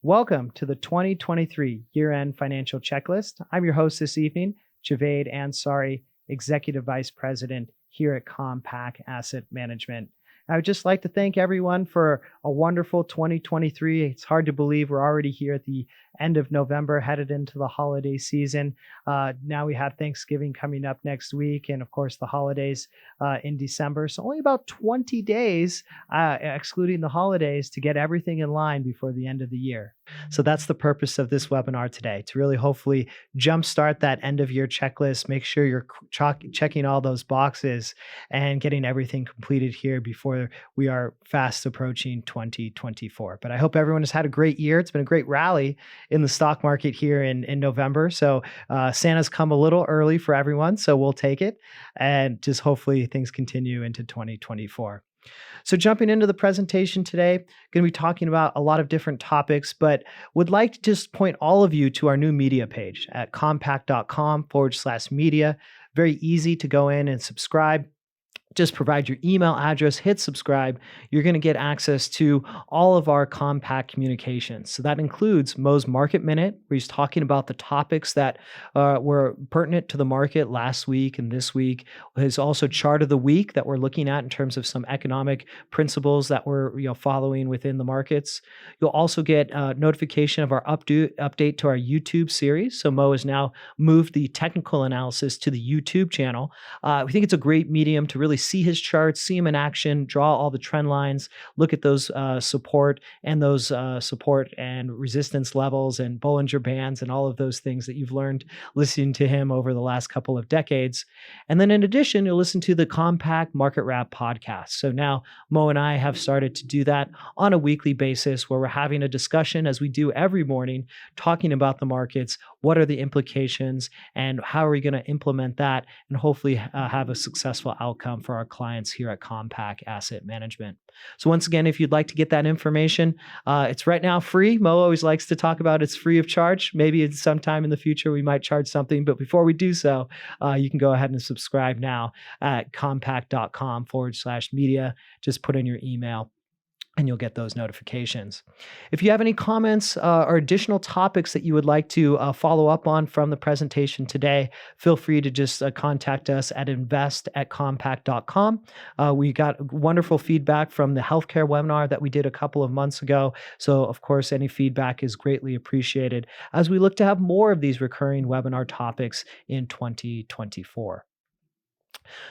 Welcome to the 2023 year-end financial checklist. I'm your host this evening, Javaid Ansari, Executive Vice President here at Compak Asset Management. I would just like to thank everyone for a wonderful 2023. It's hard to believe we're already here at the end of November, headed into the holiday season. Now we have Thanksgiving coming up next week, and of course the holidays in December. So only about 20 days, excluding the holidays, to get everything in line before the end of the year. So that's the purpose of this webinar today, to really hopefully jumpstart that end of year checklist, make sure you're checking all those boxes and getting everything completed here before we are fast approaching 2024. But I hope everyone has had a great year. It's been a great rally in the stock market here in November. So Santa's come a little early for everyone, so we'll take it. And just hopefully things continue into 2024. So jumping into the presentation today, going to be talking about a lot of different topics, but would like to just point all of you to our new media page at compak.com/media. Very easy to go in and subscribe. Just provide your email address, hit subscribe. You're going to get access to all of our Compak communications. So that includes Mo's Market Minute, where he's talking about the topics that were pertinent to the market last week and this week. His also Chart of the Week that we're looking at in terms of some economic principles that we're following within the markets. You'll also get notification of our update to our YouTube series. So Mo has now moved the technical analysis to the YouTube channel. We think it's a great medium to really see his charts, see him in action, draw all the trend lines, look at those support and resistance levels and Bollinger Bands and all of those things that you've learned listening to him over the last couple of decades. And then in addition, you'll listen to the Compak Market Wrap podcast. So now Mo and I have started to do that on a weekly basis where we're having a discussion, as we do every morning, talking about the markets, what are the implications, and how are we going to implement that and hopefully have a successful outcome for our clients here at Compak Asset Management. So once again, if you'd like to get that information, it's right now free. Mo always likes to talk about it's free of charge. Maybe sometime in the future we might charge something, but before we do so, you can go ahead and subscribe now at compak.com/media. Just put in your email and you'll get those notifications. If you have any comments or additional topics that you would like to follow up on from the presentation today, feel free to just contact us at invest@compak.com. We got wonderful feedback from the healthcare webinar that we did a couple of months ago. So of course, any feedback is greatly appreciated as we look to have more of these recurring webinar topics in 2024.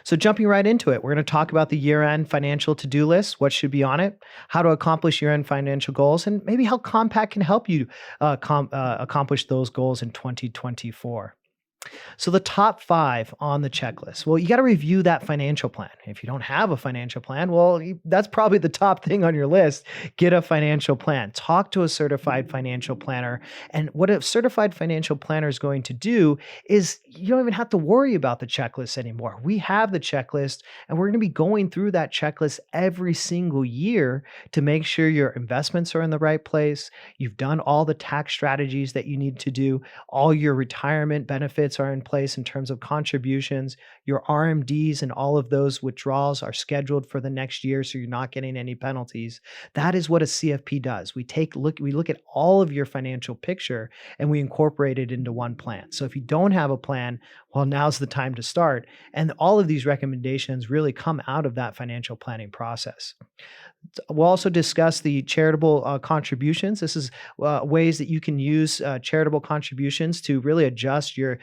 So jumping right into it, we're going to talk about the year-end financial to-do list, what should be on it, how to accomplish year-end financial goals, and maybe how Compak can help you accomplish those goals in 2024. So the top 5 on the checklist. Well, you got to review that financial plan. If you don't have a financial plan, well, that's probably the top thing on your list. Get a financial plan. Talk to a certified financial planner. And what a certified financial planner is going to do is you don't even have to worry about the checklist anymore. We have the checklist, and we're going to be going through that checklist every single year to make sure your investments are in the right place. You've done all the tax strategies that you need to do. All your retirement benefits are in place in terms of contributions. Your RMDs and all of those withdrawals are scheduled for the next year, so you're not getting any penalties. That is what a CFP does. We look at all of your financial picture and we incorporate it into one plan. So if you don't have a plan, well, now's the time to start. And all of these recommendations really come out of that financial planning process. We'll also discuss the charitable contributions. This is ways that you can use charitable contributions to really adjust your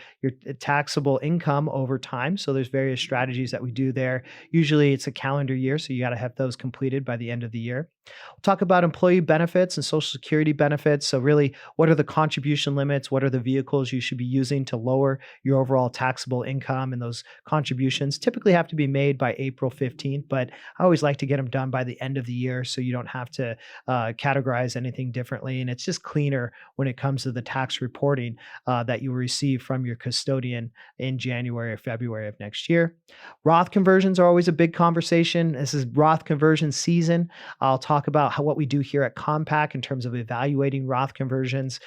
taxable income over time. So there's various strategies that we do there. Usually it's a calendar year, so you got to have those completed by the end of the year. We'll talk about employee benefits and Social Security benefits. So really, what are the contribution limits? What are the vehicles you should be using to lower your overall taxable income? And those contributions typically have to be made by April 15th, but I always like to get them done by the end of the year so you don't have to categorize anything differently. And it's just cleaner when it comes to the tax reporting that you will receive from your custodian in January or February of next year. Roth conversions are always a big conversation. This is Roth conversion season. I'll talk about what we do here at Compak in terms of evaluating Roth conversions,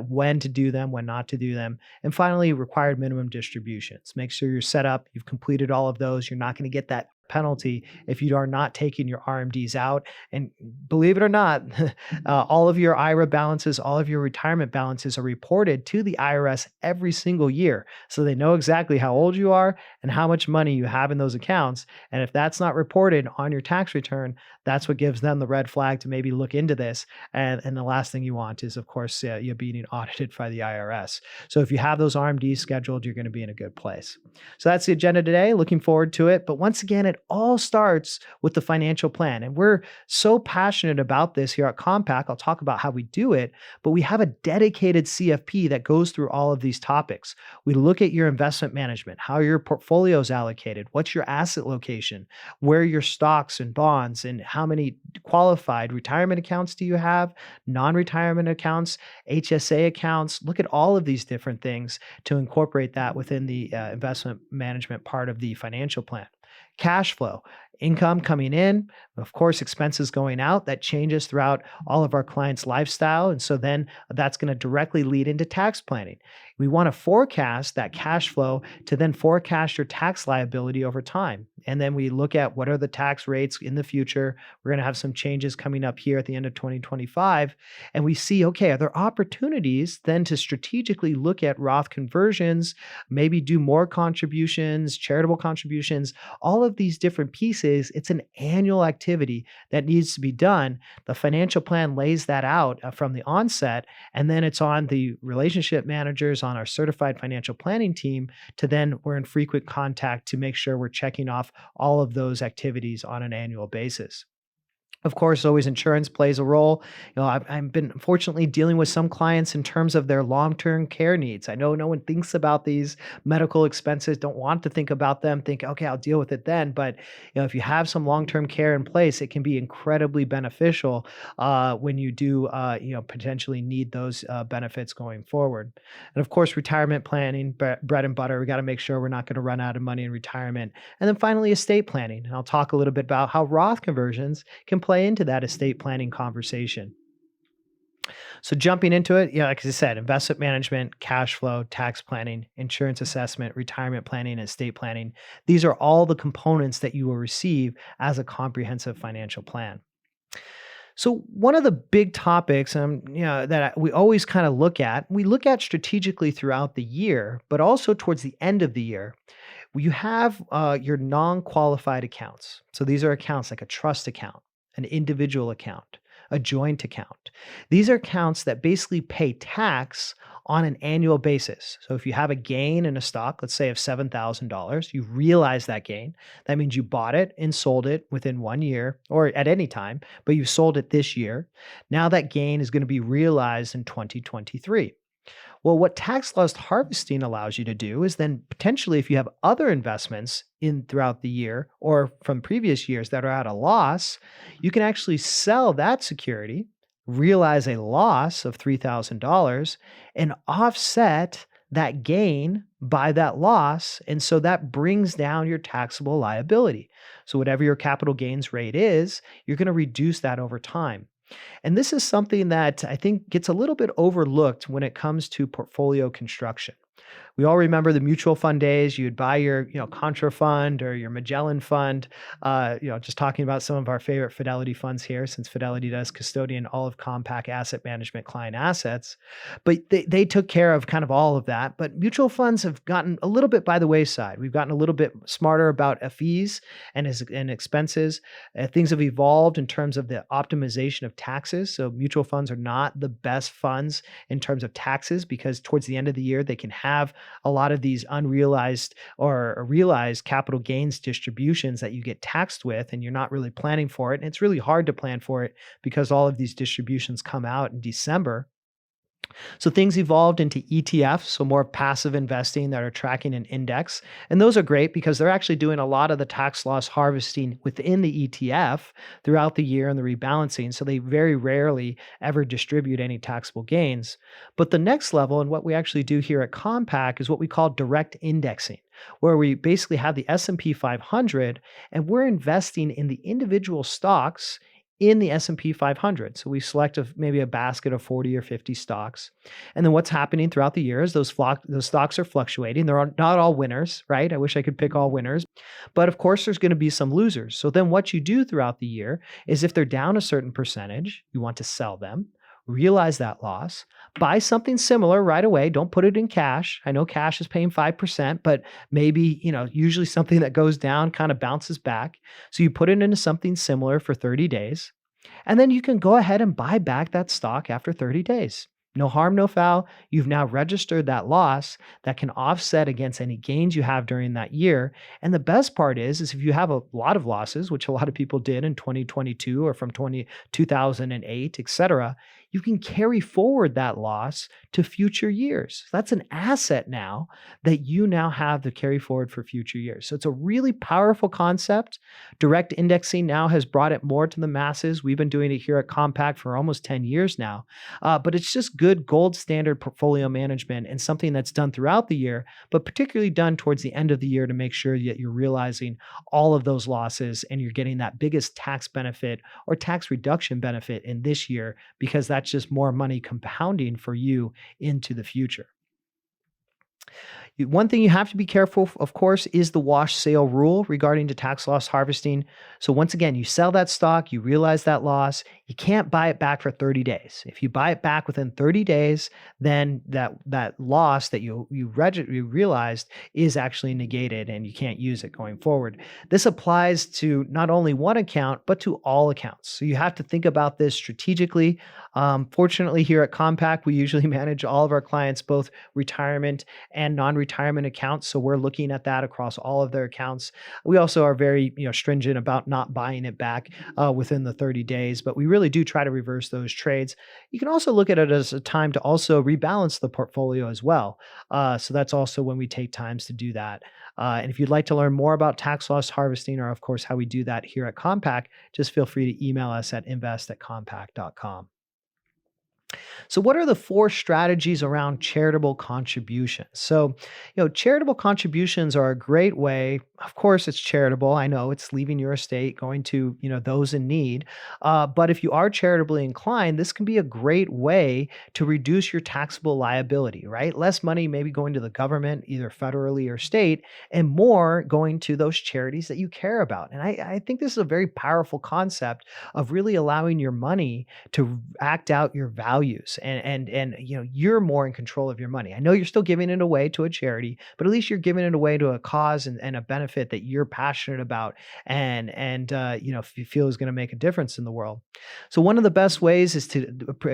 when to do them, when not to do them. And finally, required minimum distributions. Make sure you're set up, you've completed all of those. You're not going to get that penalty if you are not taking your RMDs out. And believe it or not, all of your IRA balances, all of your retirement balances are reported to the IRS every single year. So they know exactly how old you are and how much money you have in those accounts. And if that's not reported on your tax return, that's what gives them the red flag to maybe look into this. And the last thing you want is, of course, you being audited by the IRS. So if you have those RMDs scheduled, you're going to be in a good place. So that's the agenda today. Looking forward to it. But once again, it all starts with the financial plan. And we're so passionate about this here at Compak. I'll talk about how we do it, but we have a dedicated CFP that goes through all of these topics. We look at your investment management, how your portfolio is allocated, what's your asset location, where your stocks and bonds, and how many qualified retirement accounts do you have, non-retirement accounts, HSA accounts. Look at all of these different things to incorporate that within the investment management part of the financial plan. Cash flow, income coming in, of course, expenses going out. That changes throughout all of our clients' lifestyle. And so then that's going to directly lead into tax planning. We want to forecast that cash flow to then forecast your tax liability over time. And then we look at what are the tax rates in the future. We're going to have some changes coming up here at the end of 2025. And we see, okay, are there opportunities then to strategically look at Roth conversions, maybe do more contributions, charitable contributions, all of these different pieces. It's an annual activity that needs to be done. The financial plan lays that out from the onset, and then it's on the relationship managers, on our certified financial planning team to then we're in frequent contact to make sure we're checking off all of those activities on an annual basis. Of course, always insurance plays a role. I've been unfortunately dealing with some clients in terms of their long-term care needs. I know no one thinks about these medical expenses, don't want to think about them, think, okay, I'll deal with it then. But if you have some long-term care in place, it can be incredibly beneficial when you do, potentially need those benefits going forward. And of course, retirement planning, bread and butter. We got to make sure we're not going to run out of money in retirement. And then finally, estate planning. And I'll talk a little bit about how Roth conversions can play into that estate planning conversation. So jumping into it, like I said, investment management, cash flow, tax planning, insurance assessment, retirement planning, and estate planning. These are all the components that you will receive as a comprehensive financial plan. So one of the big topics that we always kind of look at strategically throughout the year, but also towards the end of the year, you have your non-qualified accounts. So these are accounts like a trust account, an individual account, a joint account. These are accounts that basically pay tax on an annual basis. So if you have a gain in a stock, let's say of $7,000, you realize that gain. That means you bought it and sold it within 1 year or at any time, but you sold it this year. Now that gain is going to be realized in 2023. Well, what tax loss harvesting allows you to do is then potentially, if you have other investments in throughout the year or from previous years that are at a loss, you can actually sell that security, realize a loss of $3,000, and offset that gain by that loss. And so that brings down your taxable liability. So whatever your capital gains rate is, you're going to reduce that over time. And this is something that I think gets a little bit overlooked when it comes to portfolio construction. We all remember the mutual fund days. You'd buy your, Contra fund or your Magellan fund. Just talking about some of our favorite Fidelity funds here, since Fidelity does custodian all of Compak Asset Management client assets. But they took care of kind of all of that. But mutual funds have gotten a little bit by the wayside. We've gotten a little bit smarter about fees and expenses. Things have evolved in terms of the optimization of taxes. So mutual funds are not the best funds in terms of taxes because towards the end of the year, they can have a lot of these unrealized or realized capital gains distributions that you get taxed with, and you're not really planning for it. And it's really hard to plan for it because all of these distributions come out in December. So things evolved into ETFs, so more passive investing that are tracking an index. And those are great because they're actually doing a lot of the tax loss harvesting within the ETF throughout the year and the rebalancing. So they very rarely ever distribute any taxable gains. But the next level, and what we actually do here at Compak, is what we call direct indexing, where we basically have the S&P 500 and we're investing in the individual stocks in the S&P 500. So we select maybe a basket of 40 or 50 stocks. And then what's happening throughout the year is those stocks are fluctuating. They're not all winners, right? I wish I could pick all winners. But of course, there's going to be some losers. So then what you do throughout the year is if they're down a certain percentage, you want to sell them, realize that loss, buy something similar right away. Don't put it in cash. I know cash is paying 5%, but maybe, usually something that goes down kind of bounces back. So you put it into something similar for 30 days, and then you can go ahead and buy back that stock after 30 days. No harm, no foul. You've now registered that loss that can offset against any gains you have during that year. And the best part is if you have a lot of losses, which a lot of people did in 2022 or from 2008, et cetera, you can carry forward that loss to future years. That's an asset now that you now have to carry forward for future years. So it's a really powerful concept. Direct indexing now has brought it more to the masses. We've been doing it here at Compak for almost 10 years now. But it's just good gold standard portfolio management and something that's done throughout the year, but particularly done towards the end of the year to make sure that you're realizing all of those losses and you're getting that biggest tax benefit or tax reduction benefit in this year, because that's just more money compounding for you into the future. One thing you have to be careful, of course, is the wash sale rule regarding to tax loss harvesting. So once again, you sell that stock, you realize that loss, you can't buy it back for 30 days. If you buy it back within 30 days, then that loss that you realized is actually negated and you can't use it going forward. This applies to not only one account, but to all accounts. So you have to think about this strategically. Fortunately, here at Compak, we usually manage all of our clients, both retirement and non-retirement accounts. So we're looking at that across all of their accounts. We also are very stringent about not buying it back within the 30 days, but we really do try to reverse those trades. You can also look at it as a time to also rebalance the portfolio as well. So that's also when we take times to do that. And if you'd like to learn more about tax loss harvesting, or of course how we do that here at Compak, just feel free to email us at invest@compak.com. So what are the 4 strategies around charitable contributions? So, charitable contributions are a great way. Of course, it's charitable. I know it's leaving your estate, going to, those in need. But if you are charitably inclined, this can be a great way to reduce your taxable liability, right? Less money maybe going to the government, either federally or state, and more going to those charities that you care about. And I think this is a very powerful concept of really allowing your money to act out your values. And you're more in control of your money. I know you're still giving it away to a charity, but at least you're giving it away to a cause and a benefit that you're passionate about and if you feel is going to make a difference in the world. So one of the best ways is to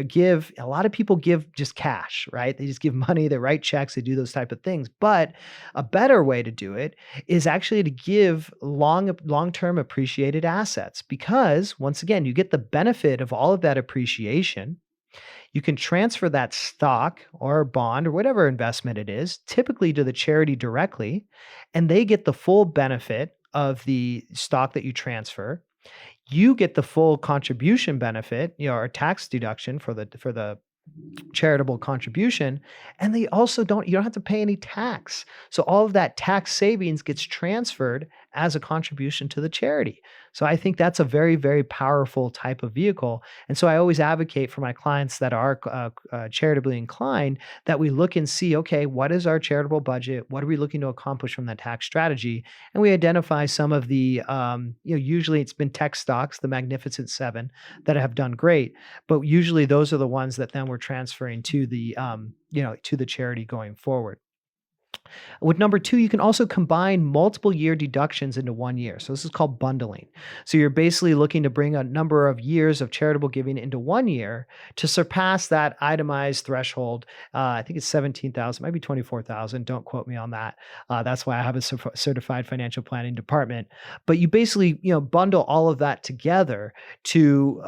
give. A lot of people give just cash, right? They just give money, they write checks, they do those type of things. But a better way to do it is actually to give long-term appreciated assets, because once again, you get the benefit of all of that appreciation. You can transfer that stock or bond or whatever investment it is, typically to the charity directly, and they get the full benefit of the stock that you transfer. You get the full contribution benefit, or tax deduction for the charitable contribution, and you don't have to pay any tax. So all of that tax savings gets transferred as a contribution to the charity. So I think that's a very, very powerful type of vehicle. And so I always advocate for my clients that are charitably inclined that we look and see, okay, what is our charitable budget? What are we looking to accomplish from that tax strategy? And we identify some of the, usually it's been tech stocks, the Magnificent Seven, that have done great. But usually those are the ones that then we're transferring to the, to the charity going forward. With number 2, you can also combine multiple year deductions into 1 year. So this is called bundling. So you're basically looking to bring a number of years of charitable giving into 1 year to surpass that itemized threshold. I think it's 17,000, might be 24,000. Don't quote me on that. That's why I have a certified financial planning department. But you basically, bundle all of that together to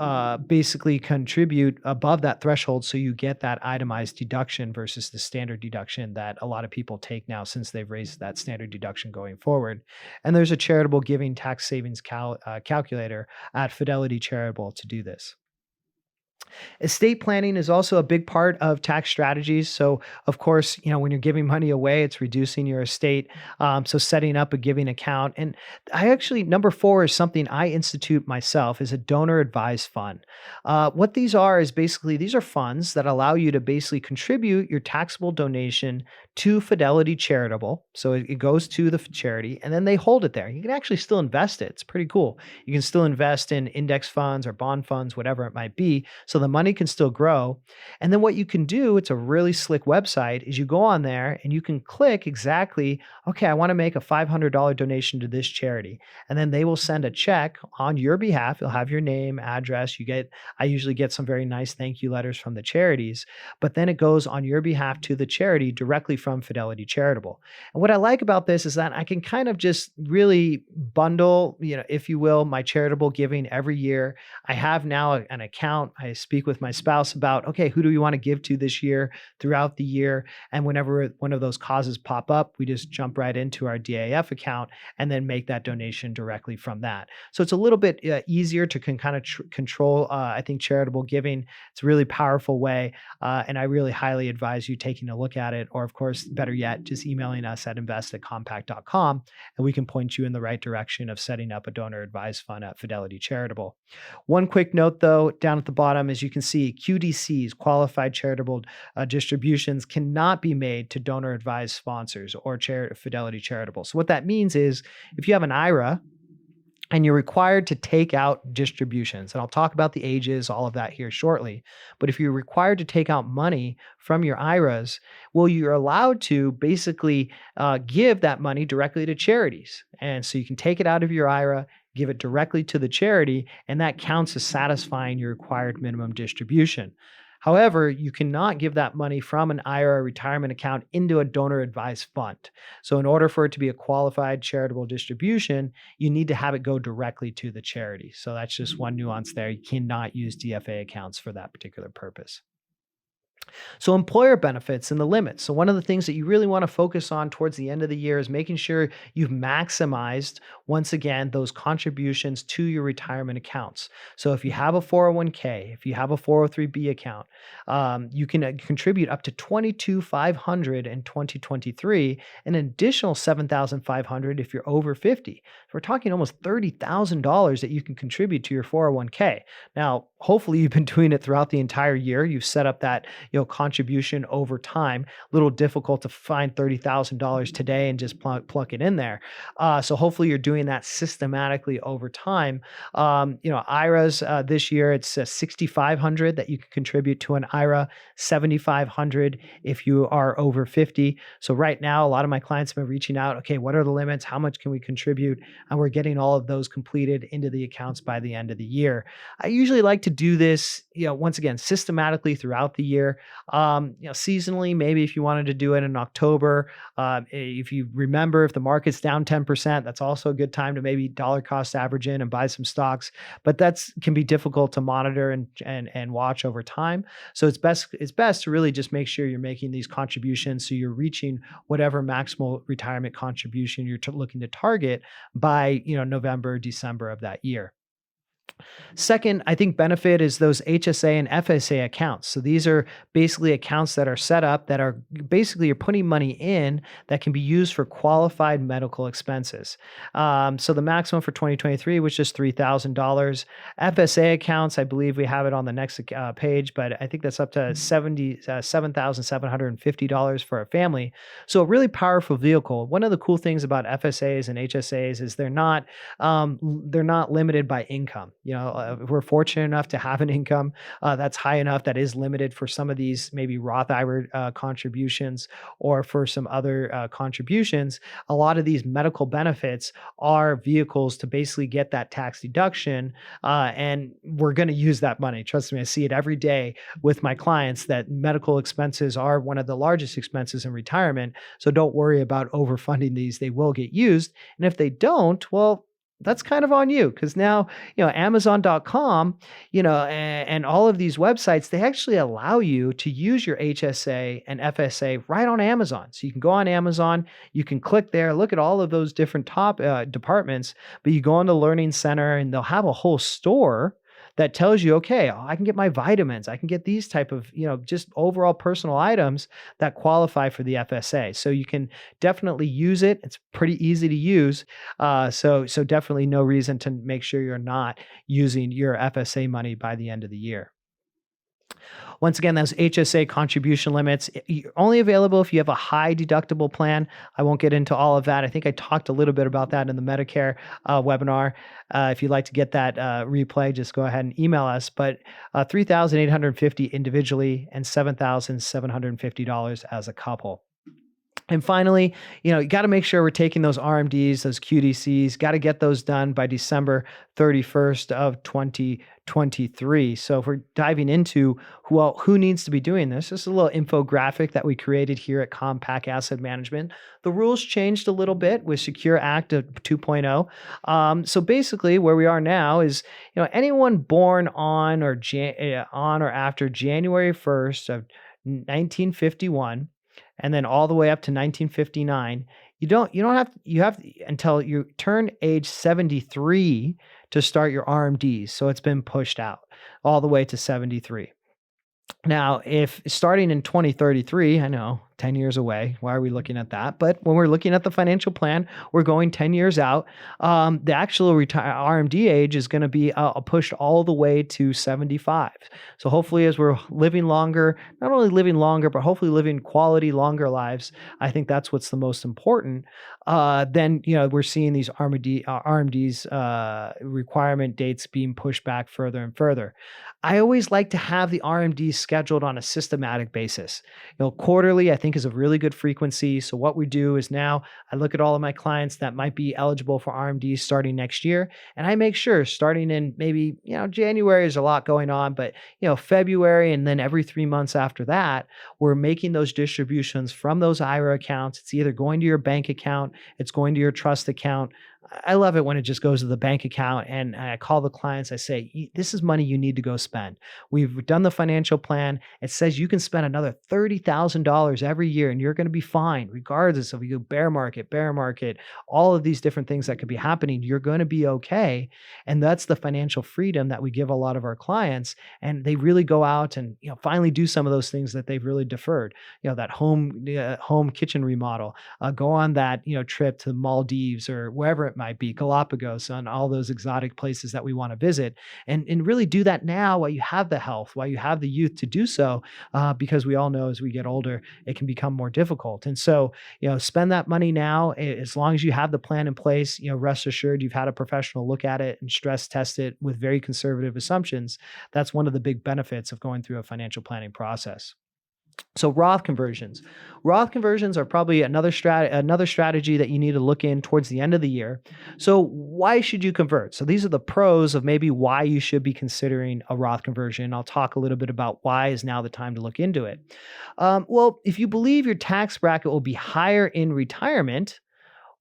basically contribute above that threshold, so you get that itemized deduction versus the standard deduction that a lot of people take now, since they've raised that standard deduction going forward. And there's a charitable giving tax savings calculator at Fidelity Charitable to do this. Estate planning is also a big part of tax strategies. So, of course, when you're giving money away, it's reducing your estate. So, setting up a giving account. And I actually, number four is something I institute myself, is a donor advised fund. What these are is basically these are funds that allow you to basically contribute your taxable donation to Fidelity Charitable. So, it goes to the charity and then they hold it there. You can actually still invest it. It's pretty cool. You can still invest in index funds or bond funds, whatever it might be. So the money can still grow. And then what you can do, it's a really slick website, is you go on there and you can click exactly, okay, I want to make a $500 donation to this charity. And then they will send a check on your behalf. You'll have your name, address. I usually get some very nice thank you letters from the charities, but then it goes on your behalf to the charity directly from Fidelity Charitable. And what I like about this is that I can kind of just really bundle, if you will, my charitable giving every year. I have now an account. I speak with my spouse about, okay, who do we want to give to this year throughout the year? And whenever one of those causes pop up, we just jump right into our DAF account and then make that donation directly from that. So it's a little bit easier to kind of control, I think, charitable giving. It's a really powerful way. And I really highly advise you taking a look at it, or of course, better yet, just emailing us at invest@compak.com and we can point you in the right direction of setting up a donor advised fund at Fidelity Charitable. One quick note though, down at the bottom, as you can see, QDCs, qualified charitable distributions, cannot be made to donor advised sponsors or Fidelity Charitable. So what that means is if you have an IRA, and you're required to take out distributions. And I'll talk about the ages, all of that here shortly. But if you're required to take out money from your IRAs, well, you're allowed to basically give that money directly to charities. And so you can take it out of your IRA, give it directly to the charity, and that counts as satisfying your required minimum distribution. However, you cannot give that money from an IRA retirement account into a donor advised fund. So in order for it to be a qualified charitable distribution, you need to have it go directly to the charity. So that's just one nuance there. You cannot use DFA accounts for that particular purpose. So employer benefits and the limits. So one of the things that you really want to focus on towards the end of the year is making sure you've maximized, once again, those contributions to your retirement accounts. So if you have a 401k, if you have a 403b account, you can contribute up to $22,500 in 2023, an additional $7,500 if you're over 50. So we're talking almost $30,000 that you can contribute to your 401k. Now, hopefully you've been doing it throughout the entire year. You've set up that contribution over time. A little difficult to find $30,000 today and just plug it in there. So hopefully you're doing that systematically over time. IRAs this year, it's $6,500 that you can contribute to an IRA, $7,500 if you are over 50. So right now, a lot of my clients have been reaching out. Okay, what are the limits? How much can we contribute? And we're getting all of those completed into the accounts by the end of the year. I usually like to do this, once again, systematically throughout the year. Seasonally, maybe if you wanted to do it in October, if you remember, if the market's down 10%, that's also a good time to maybe dollar cost average in and buy some stocks. But that's can be difficult to monitor and watch over time. So it's best to really just make sure you're making these contributions so you're reaching whatever maximal retirement contribution you're looking to target by November, December of that year. Second, I think benefit is those HSA and FSA accounts. So these are basically accounts that are set up that are basically you're putting money in that can be used for qualified medical expenses. So the maximum for 2023 was just $3,000. FSA accounts, I believe we have it on the next page, but I think that's up to $7,750 for a family. So a really powerful vehicle. One of the cool things about FSAs and HSAs is they're not limited by income. If we're fortunate enough to have an income that's high enough that is limited for some of these maybe Roth IRA contributions or for some other contributions, a lot of these medical benefits are vehicles to basically get that tax deduction. And we're going to use that money. Trust me, I see it every day with my clients that medical expenses are one of the largest expenses in retirement. So don't worry about overfunding these. They will get used. And if they don't, well, that's kind of on you because now, Amazon.com, and all of these websites, they actually allow you to use your HSA and FSA right on Amazon. So you can go on Amazon, you can click there, look at all of those different top departments, but you go on the Learning Center and they'll have a whole store that tells you, okay, I can get my vitamins, I can get these type of, just overall personal items that qualify for the FSA. So you can definitely use it. It's pretty easy to use. So definitely no reason to make sure you're not using your FSA money by the end of the year. Once again, those HSA contribution limits, only available if you have a high deductible plan. I won't get into all of that. I think I talked a little bit about that in the Medicare webinar. If you'd like to get that replay, just go ahead and email us. But $3,850 individually and $7,750 as a couple. And finally, you got to make sure we're taking those RMDs, those QDCs, got to get those done by December 31st of 2023. So if we're diving into who needs to be doing this, this is a little infographic that we created here at Compak Asset Management. The rules changed a little bit with Secure Act of 2.0. So basically where we are now is, anyone born on or after January 1st of 1951, and then all the way up to 1959, you have until you turn age 73 to start your RMDs. So it's been pushed out all the way to 73. Now, if starting in 2033, I know 10 years away, why are we looking at that? But when we're looking at the financial plan, we're going 10 years out. The actual RMD age is going to be pushed all the way to 75. So hopefully as we're living longer, not only living longer, but hopefully living quality, longer lives, I think that's what's the most important. Then, we're seeing these RMDs requirement dates being pushed back further and further. I always like to have the RMDs scheduled on a systematic basis. Quarterly, I think is a really good frequency. So what we do is now I look at all of my clients that might be eligible for RMDs starting next year. And I make sure starting in maybe, January is a lot going on, but, February and then every 3 months after that, we're making those distributions from those IRA accounts. It's either going to your bank account, it's going to your trust account. I love it when it just goes to the bank account and I call the clients. I say, this is money you need to go spend. We've done the financial plan. It says you can spend another $30,000 every year and you're going to be fine, regardless of you bear market, all of these different things that could be happening. You're going to be okay. And that's the financial freedom that we give a lot of our clients. And they really go out and, finally do some of those things that they've really deferred, that home kitchen remodel, go on that, trip to the Maldives or wherever it might be, Galapagos, and all those exotic places that we want to visit, and really do that now while you have the health, while you have the youth to do so, because we all know as we get older, it can become more difficult. And so, spend that money now. As long as you have the plan in place, rest assured you've had a professional look at it and stress test it with very conservative assumptions. That's one of the big benefits of going through a financial planning process. So Roth conversions. Roth conversions are probably another strategy that you need to look in towards the end of the year. So why should you convert? So these are the pros of maybe why you should be considering a Roth conversion. I'll talk a little bit about why is now the time to look into it. Well, if you believe your tax bracket will be higher in retirement,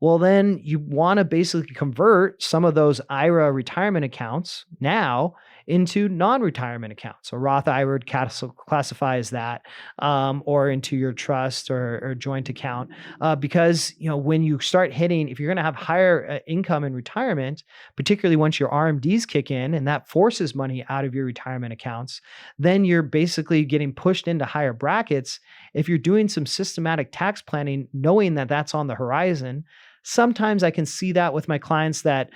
well, then you want to basically convert some of those IRA retirement accounts now into non-retirement accounts. So Roth IRA would classify as that, or into your trust or joint account, because when you start hitting, if you're going to have higher income in retirement, particularly once your RMDs kick in and that forces money out of your retirement accounts, then you're basically getting pushed into higher brackets. If you're doing some systematic tax planning, knowing that that's on the horizon, sometimes I can see that with my clients that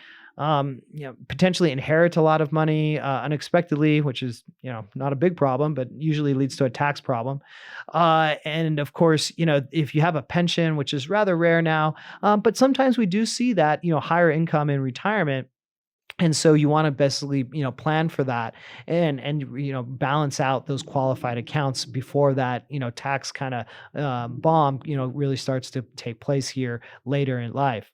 potentially inherit a lot of money unexpectedly, which is, not a big problem, but usually leads to a tax problem. And of course, if you have a pension, which is rather rare now, but sometimes we do see that, higher income in retirement. And so you want to basically, plan for that and balance out those qualified accounts before that, tax kind of bomb, really starts to take place here later in life.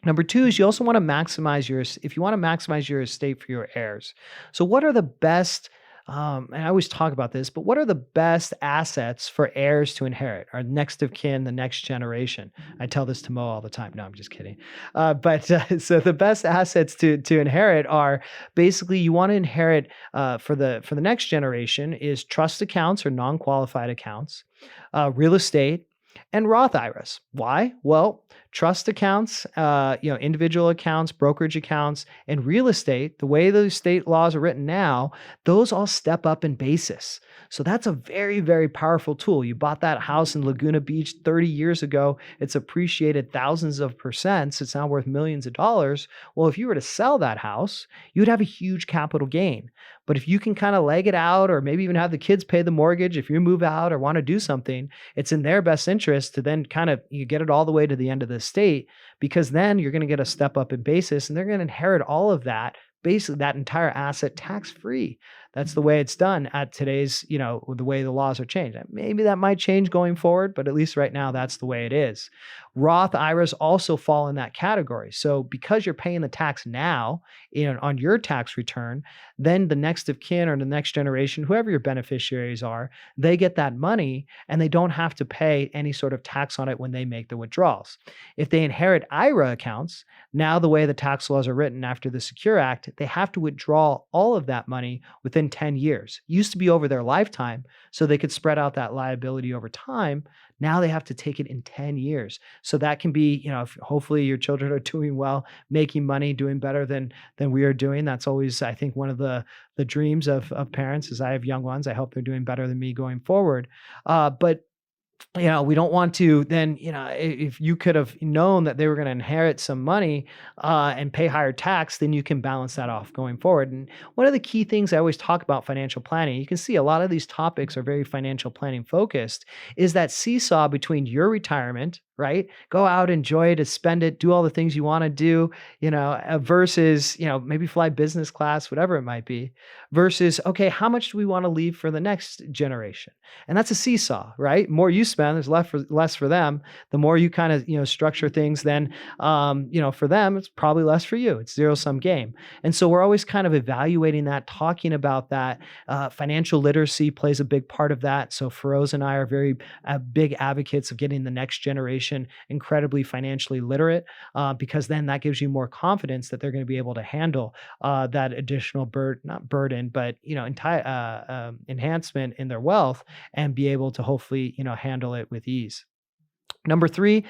Number two is you also want to maximize your estate for your heirs. So what are the best, and I always talk about this, but what are the best assets for heirs to inherit, our next of kin, the next generation? I tell this to Mo all the time. No, I'm just kidding. So the best assets to inherit are basically you want to inherit for the next generation is trust accounts or non-qualified accounts, real estate, and Roth IRAs. Why? Well, trust accounts, individual accounts, brokerage accounts, and real estate, the way those state laws are written now, those all step up in basis. So that's a very, very powerful tool. You bought that house in Laguna Beach 30 years ago. It's appreciated thousands of percents. It's now worth millions of dollars. Well, if you were to sell that house, you'd have a huge capital gain. But if you can kind of leg it out, or maybe even have the kids pay the mortgage, if you move out or want to do something, it's in their best interest to then kind of you get it all the way to the end of the estate, because then you're going to get a step up in basis and they're going to inherit all of that, basically that entire asset tax free. That's the way it's done at today's, the way the laws are changed. Maybe that might change going forward, but at least right now, that's the way it is. Roth IRAs also fall in that category. So because you're paying the tax now on your tax return, then the next of kin or the next generation, whoever your beneficiaries are, they get that money and they don't have to pay any sort of tax on it when they make the withdrawals. If they inherit IRA accounts, now the way the tax laws are written after the Secure Act, they have to withdraw all of that money within 10 years. It used to be over their lifetime, so they could spread out that liability over time. Now they have to take it in 10 years. So that can be, if hopefully your children are doing well, making money, doing better than we are doing. That's always, I think, one of the dreams of parents. As I have young ones, I hope they're doing better than me going forward. But we don't want to then, if you could have known that they were going to inherit some money and pay higher tax, then you can balance that off going forward. And one of the key things I always talk about financial planning, you can see a lot of these topics are very financial planning focused, is that seesaw between your retirement, right? Go out, enjoy it, spend it, do all the things you want to do, versus, maybe fly business class, whatever it might be, versus, okay, how much do we want to leave for the next generation? And that's a seesaw, right? More you spend, there's less for them. The more you kind of, structure things, then, for them, it's probably less for you. It's zero-sum game. And so we're always kind of evaluating that, talking about that. Financial literacy plays a big part of that. So Feroz and I are very big advocates of getting the next generation incredibly financially literate, because then that gives you more confidence that they're going to be able to handle that additional not burden, but enhancement in their wealth, and be able to hopefully handle it with ease. Number 3,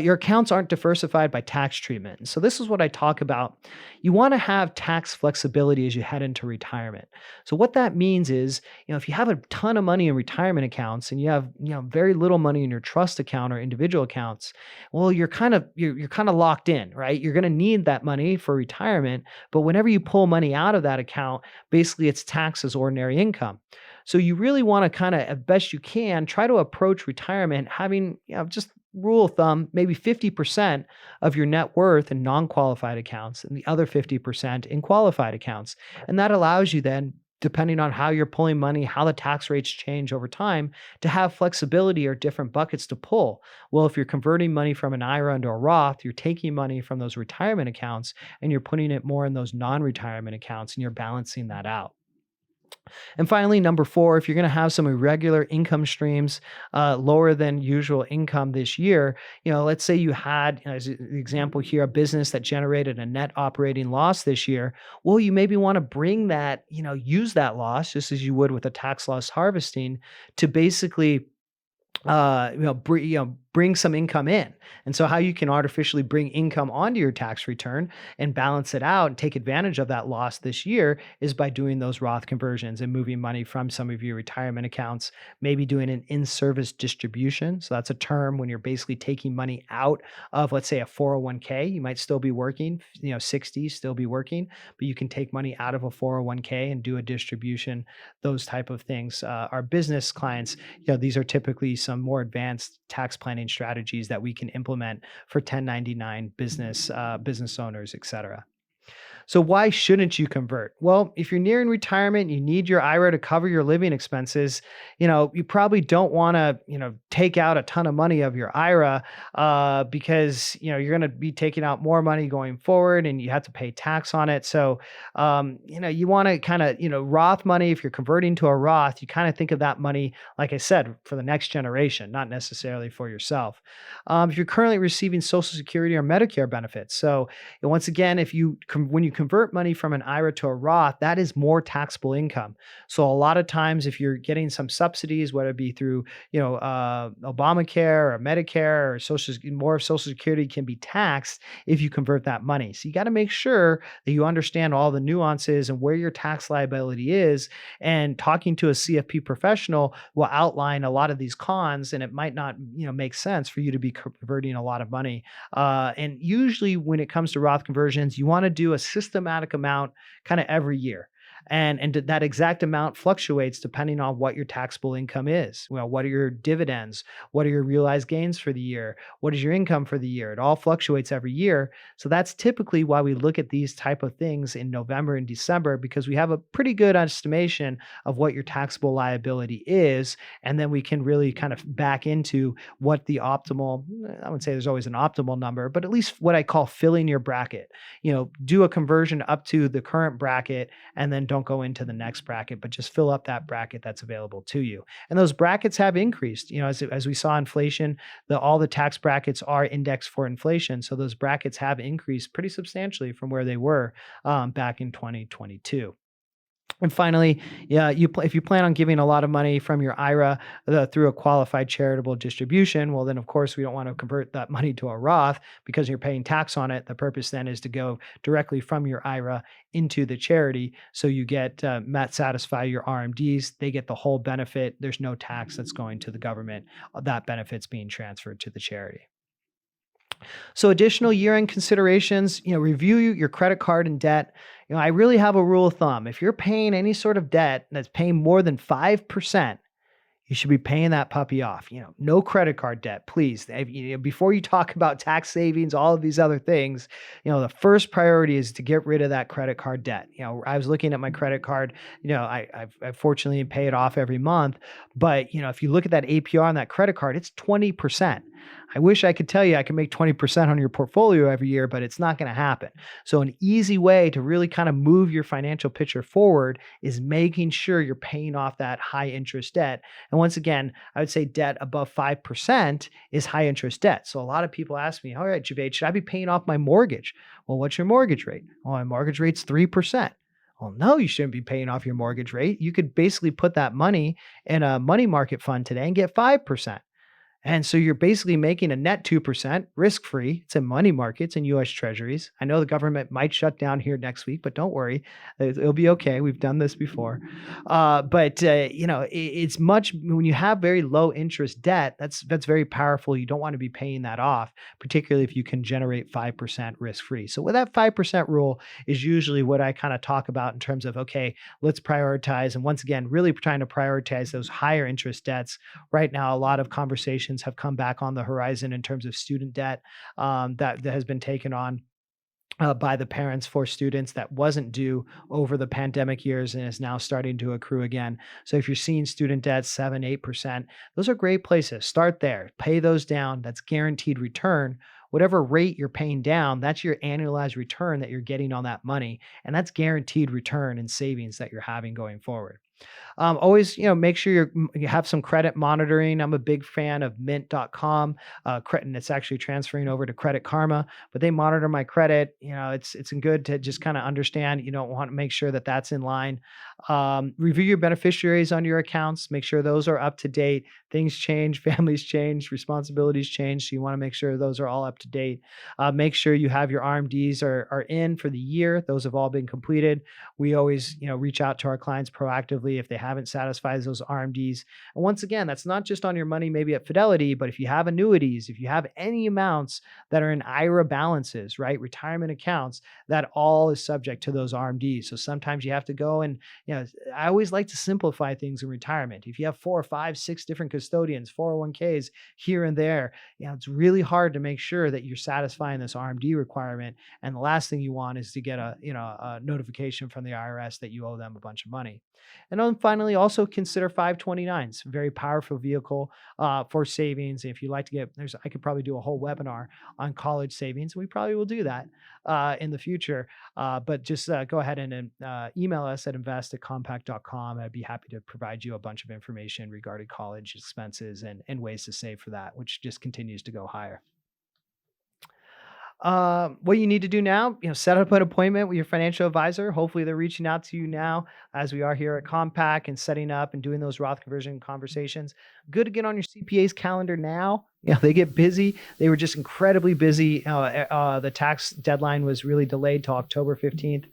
your accounts aren't diversified by tax treatment. So this is what I talk about. You want to have tax flexibility as you head into retirement. So what that means is, if you have a ton of money in retirement accounts and you have, very little money in your trust account or individual accounts, well, you're kind of locked in, right? You're going to need that money for retirement, but whenever you pull money out of that account, basically it's taxed as ordinary income. So you really want to kind of, as best you can, try to approach retirement having, just rule of thumb, maybe 50% of your net worth in non-qualified accounts and the other 50% in qualified accounts. And that allows you then, depending on how you're pulling money, how the tax rates change over time, to have flexibility or different buckets to pull. Well, if you're converting money from an IRA into a Roth, you're taking money from those retirement accounts and you're putting it more in those non-retirement accounts, and you're balancing that out. And finally, number 4, if you're going to have some irregular income streams, lower than usual income this year, let's say you had, as an example here, a business that generated a net operating loss this year. Well, you maybe want to bring that, use that loss, just as you would with a tax loss harvesting, to basically bring some income in. And so how you can artificially bring income onto your tax return and balance it out and take advantage of that loss this year is by doing those Roth conversions and moving money from some of your retirement accounts, maybe doing an in-service distribution. So that's a term when you're basically taking money out of, let's say, a 401k. You might still be working, 60, still be working, but you can take money out of a 401k and do a distribution, those type of things. Our business clients, these are typically some more advanced tax planning strategies that we can implement for 1099 business owners, et cetera. So why shouldn't you convert? Well, if you're nearing retirement, you need your IRA to cover your living expenses. You probably don't want to, take out a ton of money of your IRA because, you're going to be taking out more money going forward and you have to pay tax on it. So, you want to kind of, Roth money, if you're converting to a Roth, you kind of think of that money, like I said, for the next generation, not necessarily for yourself. If you're currently receiving Social Security or Medicare benefits. So once again, when you convert money from an IRA to a Roth, that is more taxable income. So a lot of times, if you're getting some subsidies, whether it be through Obamacare or Medicare or more of Social Security can be taxed if you convert that money. So you got to make sure that you understand all the nuances and where your tax liability is. And talking to a CFP professional will outline a lot of these cons, and it might not make sense for you to be converting a lot of money. And usually, when it comes to Roth conversions, you want to do a systematic amount kind of every year. And that exact amount fluctuates depending on what your taxable income is. Well, what are your dividends? What are your realized gains for the year? What is your income for the year? It all fluctuates every year. So that's typically why we look at these type of things in November and December, because we have a pretty good estimation of what your taxable liability is. And then we can really kind of back into what the optimal, I would say there's always an optimal number, but at least what I call filling your bracket. Do a conversion up to the current bracket, and then don't go into the next bracket, but just fill up that bracket that's available to you. And those brackets have increased. As we saw inflation, all the tax brackets are indexed for inflation. So those brackets have increased pretty substantially from where they were back in 2022. And finally, if you plan on giving a lot of money from your IRA through a qualified charitable distribution, well, then of course we don't want to convert that money to a Roth because you're paying tax on it. The purpose then is to go directly from your IRA into the charity, so you get satisfy your RMDs. They get the whole benefit. There's no tax that's going to the government. That benefit's being transferred to the charity. So additional year-end considerations, review your credit card and debt. I really have a rule of thumb. If you're paying any sort of debt that's paying more than 5%, you should be paying that puppy off. No credit card debt, please. Before you talk about tax savings, all of these other things, the first priority is to get rid of that credit card debt. I was looking at my credit card. I fortunately pay it off every month, but if you look at that APR on that credit card, it's 20%. I wish I could tell you I can make 20% on your portfolio every year, but it's not going to happen. So an easy way to really kind of move your financial picture forward is making sure you're paying off that high interest debt. And once again, I would say debt above 5% is high interest debt. So a lot of people ask me, all right, Javaid, should I be paying off my mortgage? Well, what's your mortgage rate? Well, my mortgage rate's 3%. Well, no, you shouldn't be paying off your mortgage rate. You could basically put that money in a money market fund today and get 5%. And so you're basically making a net 2% risk-free. It's in money markets and U.S. Treasuries. I know the government might shut down here next week, but don't worry. It'll be okay. We've done this before. It's much, when you have very low interest debt, that's very powerful. You don't want to be paying that off, particularly if you can generate 5% risk-free. So with that 5% rule is usually what I kind of talk about in terms of, okay, let's prioritize. And once again, really trying to prioritize those higher interest debts. Right now, a lot of conversations have come back on the horizon in terms of student debt that has been taken on by the parents for students that wasn't due over the pandemic years and is now starting to accrue again. So if you're seeing student debt 7, 8%, those are great places. Start there, pay those down. That's guaranteed return. Whatever rate you're paying down, that's your annualized return that you're getting on that money. And that's guaranteed return and savings that you're having going forward. Always, make sure you have some credit monitoring. I'm a big fan of mint.com, and it's actually transferring over to Credit Karma, but they monitor my credit. It's good to just kind of understand, want to make sure that that's in line. Review your beneficiaries on your accounts. Make sure those are up to date. Things change, families change, responsibilities change. So you want to make sure those are all up to date. Make sure you have your RMDs are in for the year. Those have all been completed. We always, reach out to our clients proactively if they haven't satisfied those RMDs. And once again, that's not just on your money, maybe at Fidelity, but if you have annuities, if you have any amounts that are in IRA balances, right, retirement accounts, that all is subject to those RMDs. So sometimes you have to go and, I always like to simplify things in retirement. If you have 4 or 5, 6 different custodians, 401ks here and there, it's really hard to make sure that you're satisfying this RMD requirement. And the last thing you want is to get a notification from the IRS that you owe them a bunch of money. And then finally, also consider 529s, very powerful vehicle for savings. If you'd like to I could probably do a whole webinar on college savings. We probably will do that in the future. But just go ahead and email us at invest@compak.com. I'd be happy to provide you a bunch of information regarding college expenses and ways to save for that, which just continues to go higher. What you need to do now, set up an appointment with your financial advisor. Hopefully, they're reaching out to you now, as we are here at Compak, and setting up and doing those Roth conversion conversations. Good to get on your CPA's calendar now. They get busy. They were just incredibly busy. The tax deadline was really delayed till October 15th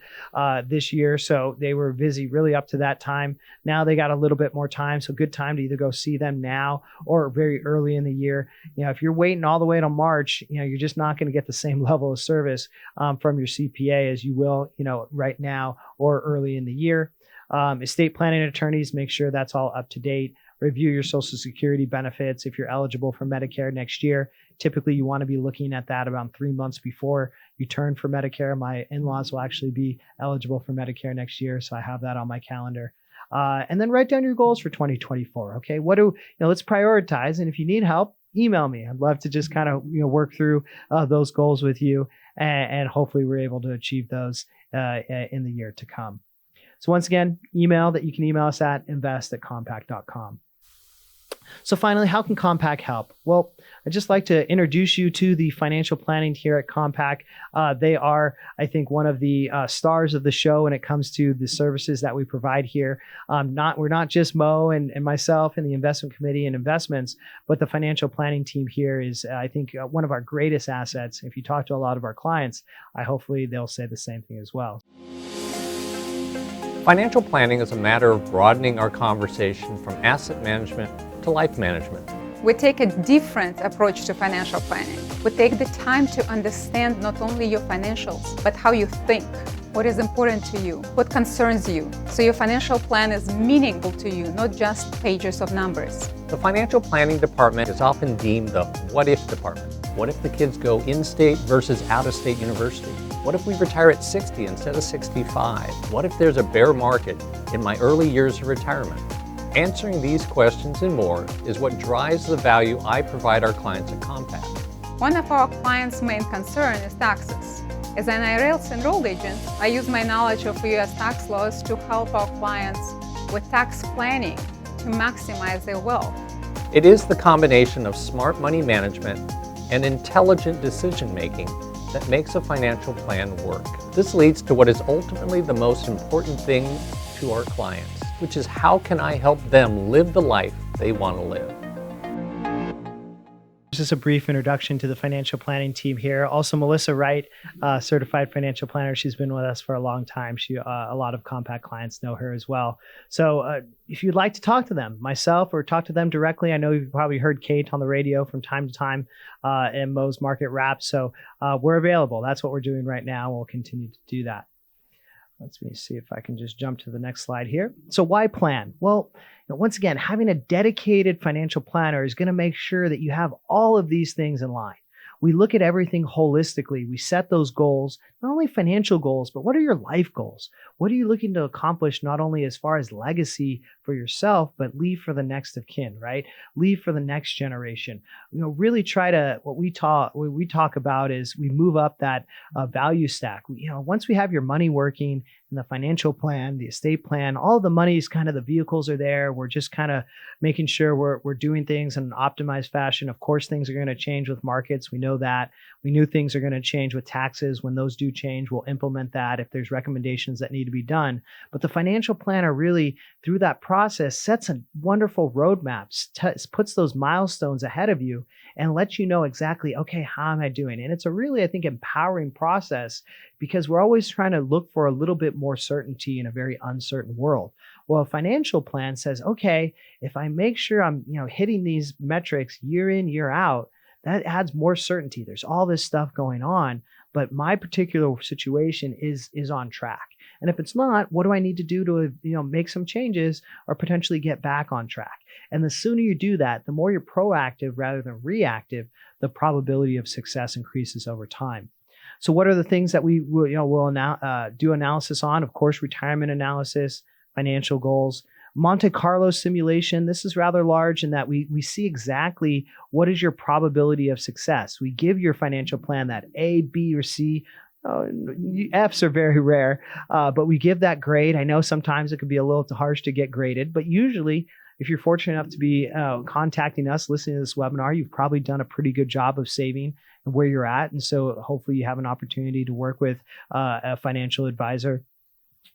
this year, so they were busy really up to that time. Now they got a little bit more time, so good time to either go see them now or very early in the year. If you're waiting all the way till March, you're just not going to get the same level of service from your CPA as you will, right now or early in the year. Estate planning attorneys, make sure that's all up to date. Review your Social Security benefits if you're eligible for Medicare next year. Typically, you want to be looking at that around 3 months before you turn for Medicare. My in-laws will actually be eligible for Medicare next year, so I have that on my calendar. And then write down your goals for 2024. Okay, let's prioritize. And if you need help, email me. I'd love to just kind of work through those goals with you, and hopefully we're able to achieve those in the year to come. So once again, you can email us at invest@compak.com. So finally, how can Compak help? Well, I'd just like to introduce you to the financial planning here at Compak. They are, I think, one of the stars of the show when it comes to the services that we provide here. We're not just Mo and myself and the investment committee and investments, but the financial planning team here is, I think, one of our greatest assets. If you talk to a lot of our clients, hopefully they'll say the same thing as well. Financial planning is a matter of broadening our conversation from asset management to life management. We take a different approach to financial planning. We take the time to understand not only your financials, but how you think, what is important to you, what concerns you, so your financial plan is meaningful to you, not just pages of numbers. The financial planning department is often deemed the what-if department. What if the kids go in-state versus out-of-state university? What if we retire at 60 instead of 65? What if there's a bear market in my early years of retirement? Answering these questions and more is what drives the value I provide our clients at Compak. One of our clients' main concern is taxes. As an IRS enrolled agent, I use my knowledge of U.S. tax laws to help our clients with tax planning to maximize their wealth. It is the combination of smart money management and intelligent decision-making that makes a financial plan work. This leads to what is ultimately the most important thing to our clients, which is how can I help them live the life they want to live? Just a brief introduction to the financial planning team here. Also, Melissa Wright, certified financial planner. She's been with us for a long time. A lot of Compak clients know her as well. So if you'd like to talk to them, myself, or talk to them directly, I know you've probably heard Kate on the radio from time to time in Mo's Market Wrap. So we're available. That's what we're doing right now. We'll continue to do that. Let me see if I can just jump to the next slide here. So why plan? Well, once again, having a dedicated financial planner is going to make sure that you have all of these things in line. We look at everything holistically. We set those goals, not only financial goals, but what are your life goals? What are you looking to accomplish, not only as far as legacy for yourself, but leave for the next of kin, right? Leave for the next generation. Really try to, what we talk about is we move up that value stack. Once we have your money working and the financial plan, the estate plan, all the money is kind of, the vehicles are there. We're just kind of making sure we're doing things in an optimized fashion. Of course, things are going to change with markets. We know that. We knew things are going to change with taxes. When those do change, we'll implement that if there's recommendations that need to be done. But the financial planner really, through that process, sets a wonderful roadmap, puts those milestones ahead of you and lets you know exactly, okay, how am I doing? And it's a really, I think, empowering process, because we're always trying to look for a little bit more certainty in a very uncertain world. Well, a financial plan says, okay, if I make sure I'm hitting these metrics year in, year out, that adds more certainty. There's all this stuff going on, but my particular situation is on track. And if it's not, what do I need to do to make some changes or potentially get back on track? And the sooner you do that, the more you're proactive rather than reactive, the probability of success increases over time. So what are the things that we will do analysis on? Of course, retirement analysis, financial goals, Monte Carlo simulation. This is rather large in that we see exactly what is your probability of success. We give your financial plan that A, B, or C. F's are very rare, but we give that grade. I know sometimes it could be a little harsh to get graded, but usually if you're fortunate enough to be contacting us, listening to this webinar, you've probably done a pretty good job of saving where you're at. And so hopefully you have an opportunity to work with a financial advisor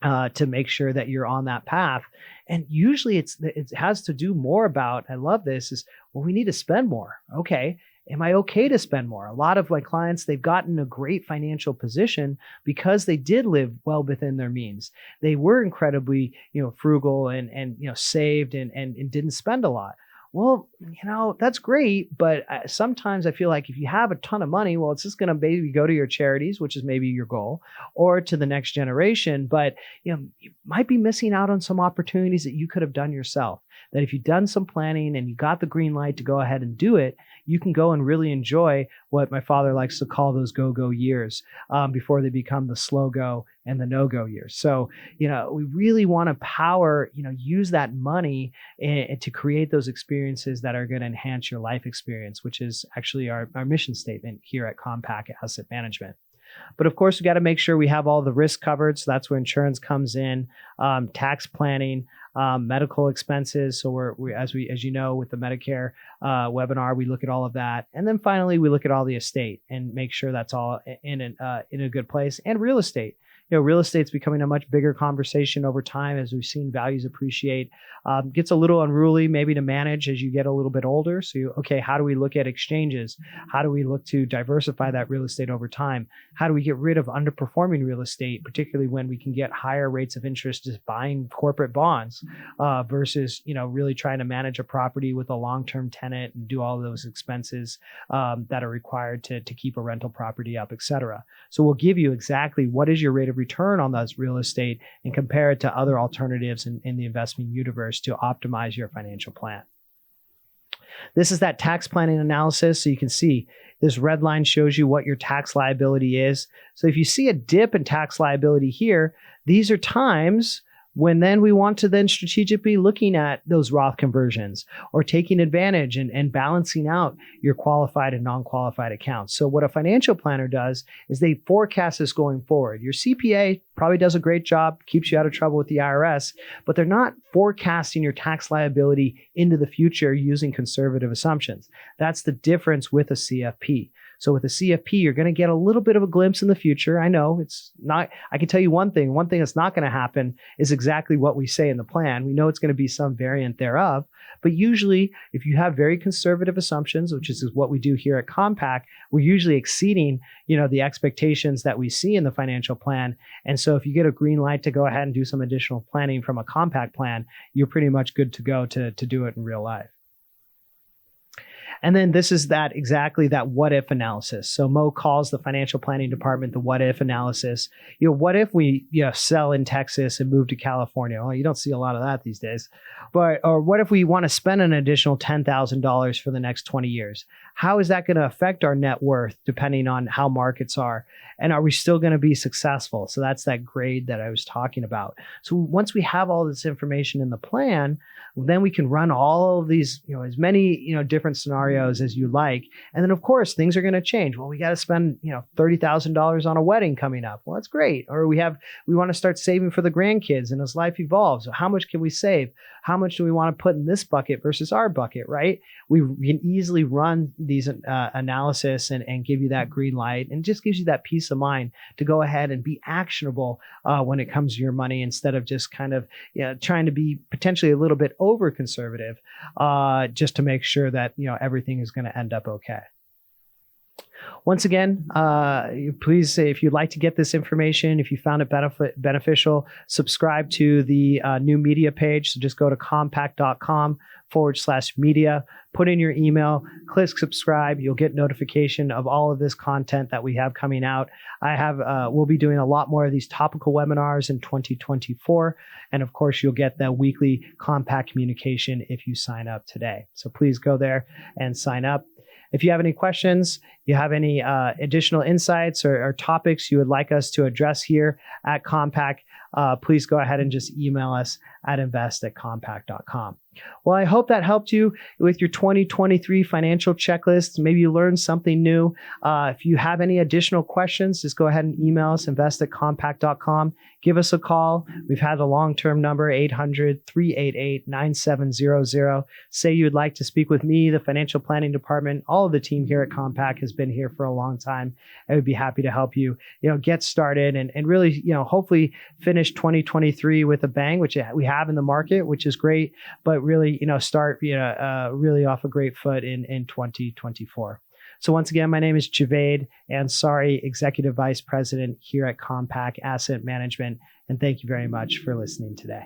to make sure that you're on that path. And usually it has to do more about, I love this, is, well, we need to spend more. Okay. Am I okay to spend more? A lot of my clients, they've gotten a great financial position because they did live well within their means. They were incredibly, frugal and saved and didn't spend a lot. Well, that's great, but sometimes I feel like if you have a ton of money, well, it's just going to maybe go to your charities, which is maybe your goal, or to the next generation. But you might be missing out on some opportunities that you could have done yourself. That if you've done some planning and you got the green light to go ahead and do it, you can go and really enjoy what my father likes to call those go-go years before they become the slow go and the no-go years. So, we really want to use that money to create those experiences that are going to enhance your life experience, which is actually our mission statement here at Compak Asset Management. But of course, we got to make sure we have all the risk covered. So that's where insurance comes in, tax planning, medical expenses. So as you know, with the Medicare webinar, we look at all of that. And then finally, we look at all the estate and make sure that's all in a good place, and real estate. Real estate's becoming a much bigger conversation over time as we've seen values appreciate. Gets a little unruly maybe to manage as you get a little bit older. So, how do we look at exchanges? How do we look to diversify that real estate over time? How do we get rid of underperforming real estate, particularly when we can get higher rates of interest just buying corporate bonds versus, really trying to manage a property with a long-term tenant and do all of those expenses that are required to keep a rental property up, et cetera. So we'll give you exactly what is your rate of return on those real estate and compare it to other alternatives in the investment universe to optimize your financial plan. This is that tax planning analysis. So you can see this red line shows you what your tax liability is. So if you see a dip in tax liability here, these are times when then we want to then strategically looking at those Roth conversions or taking advantage and balancing out your qualified and non-qualified accounts. So what a financial planner does is they forecast this going forward. Your CPA probably does a great job, keeps you out of trouble with the IRS, but they're not forecasting your tax liability into the future using conservative assumptions. That's the difference with a CFP. So with a CFP, you're going to get a little bit of a glimpse in the future. I know it's not, I can tell you one thing that's not going to happen is exactly what we say in the plan. We know it's going to be some variant thereof, but usually if you have very conservative assumptions, which is what we do here at Compak, we're usually exceeding, the expectations that we see in the financial plan. And so if you get a green light to go ahead and do some additional planning from a Compak plan, you're pretty much good to go to do it in real life. And then this is exactly that what if analysis. So Mo calls the financial planning department the what if analysis. What if we sell in Texas and move to California? Well, you don't see a lot of that these days. Or what if we want to spend an additional $10,000 for the next 20 years? How is that going to affect our net worth depending on how markets are? And are we still going to be successful? So that's that grade that I was talking about. So once we have all this information in the plan, then we can run all of these, as many, different scenarios as you like. And then of course, things are going to change. Well, we got to spend, $30,000 on a wedding coming up. Well, that's great. Or we want to start saving for the grandkids and as life evolves. So how much can we save? How much do we want to put in this bucket versus our bucket, right? We can easily run these analysis and give you that green light, and just gives you that peace of mind to go ahead and be actionable when it comes to your money, instead of just kind of trying to be potentially a little bit over conservative just to make sure that everything is going to end up okay. Once again, please say if you'd like to get this information, if you found it beneficial, subscribe to the new media page. So just go to compak.com/media, put in your email, click subscribe. You'll get notification of all of this content that we have coming out. We'll be doing a lot more of these topical webinars in 2024. And of course, you'll get the weekly Compak communication if you sign up today. So please go there and sign up. If you have any questions, you have any additional insights or topics you would like us to address here at Compak, please go ahead and just email us at invest@compak.com. Well, I hope that helped you with your 2023 financial checklist. Maybe you learned something new. If you have any additional questions, just go ahead and email us, invest@compak.com. Give us a call. We've had a long-term number, 800-388-9700. Say you would like to speak with me, the financial planning department. All of the team here at Compak has been here for a long time. I would be happy to help you, get started and really, hopefully finish 2023 with a bang, which we have in the market, which is great, but really, start, really off a great foot in 2024. So once again, my name is Javaid Ansari, Executive Vice President here at Compak Asset Management, and thank you very much for listening today.